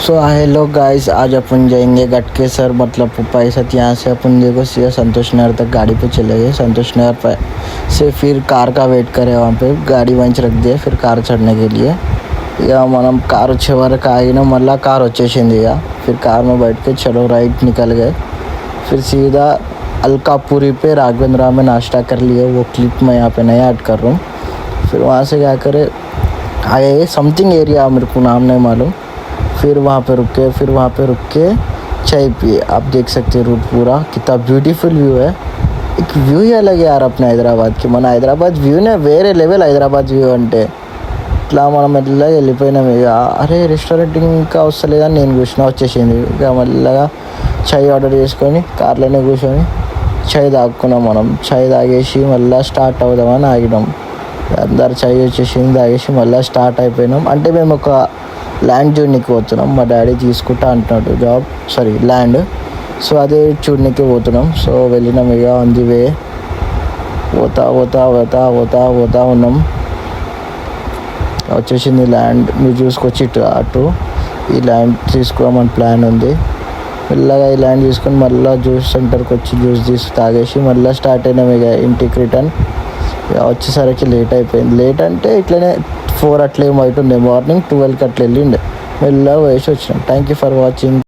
So hello guys, आज अपन जाएंगे गटकेसर मतलब पैसा यहाँ से अपन देखो सीधा संतोष नगर तक गाड़ी पे चले गए। संतोष नगर पर से फिर कार का वेट करे, वहाँ पे गाड़ी वहीं रख दिए फिर कार चढ़ने के लिए। या మనం కార్ వచ్చే వరకు ఆగినా మళ్ళీ కార్ వచ్చేసింది। ఇక फिर कार में बैठ के चलो राइट निकल गए। फिर सीधा अलकापुरी पे राघवेंद्रा में नाश्ता कर लिए। वो क्लिप मैं यहाँ पे नहीं ऐड कर रहा हूँ। फिर वहाँ से क्या करे आए समथिंग एरिया, मेरे को नाम नहीं मालूम। फिर वहाँ पे रुक के चाय पिए। आप देख सकते हैं रूट पूरा कितना ब्यूटीफुल व्यू है। एक व्यू ही अलग है यार अपने हैदराबाद की। మన హైదరాబాద్ వ్యూనే వేరే లెవెల్ హైదరాబాద్ వ్యూ అంటే। ఇట్లా మనం మెల్లగా వెళ్ళిపోయినాం। ఇక అరే రెస్టారెంట్ ఇంకా వస్తలేదని నేను కూర్చున్నా, వచ్చేసింది। ఇక మెల్లగా చాయ్ ఆర్డర్ చేసుకొని కార్లోనే కూర్చొని చాయ్ తాగుకున్నాం। మనం చాయ్ తాగేసి మళ్ళీ స్టార్ట్ అవుదామని ఆగినాం। అందరు చాయ్ వచ్చేసింది తాగేసి మళ్ళీ స్టార్ట్ అయిపోయినాం। అంటే మేము ఒక ల్యాండ్ చూడడానికి పోతున్నాం। మా డాడీ తీసుకుంటా అంటున్నాడు ల్యాండ్। సో అదే చూడడానికి పోతున్నాం। సో వెళ్ళినాం ఇక ఆన్ ది వే పోతా ఉన్నాం। వచ్చేసింది ల్యాండ్, మీరు చూసుకొచ్చి అటు ఈ ల్యాండ్ తీసుకోమని ప్లాన్ ఉంది। మెల్లగా ఈ ల్యాండ్ తీసుకొని మళ్ళీ జ్యూస్ సెంటర్కి వచ్చి జ్యూస్ తీసి తాగేసి మళ్ళీ స్టార్ట్ అయినాం ఇక ఇంటికి రిటర్న్। వచ్చేసరికి లేట్ అయిపోయింది। లేట్ అంటే ఇట్లనే 4 అట్లా ఏమవుతుండే, మార్నింగ్ 12కి అట్లా వెళ్ళిండే। మెల్లగా వేసి వచ్చినాం। Thank you for watching.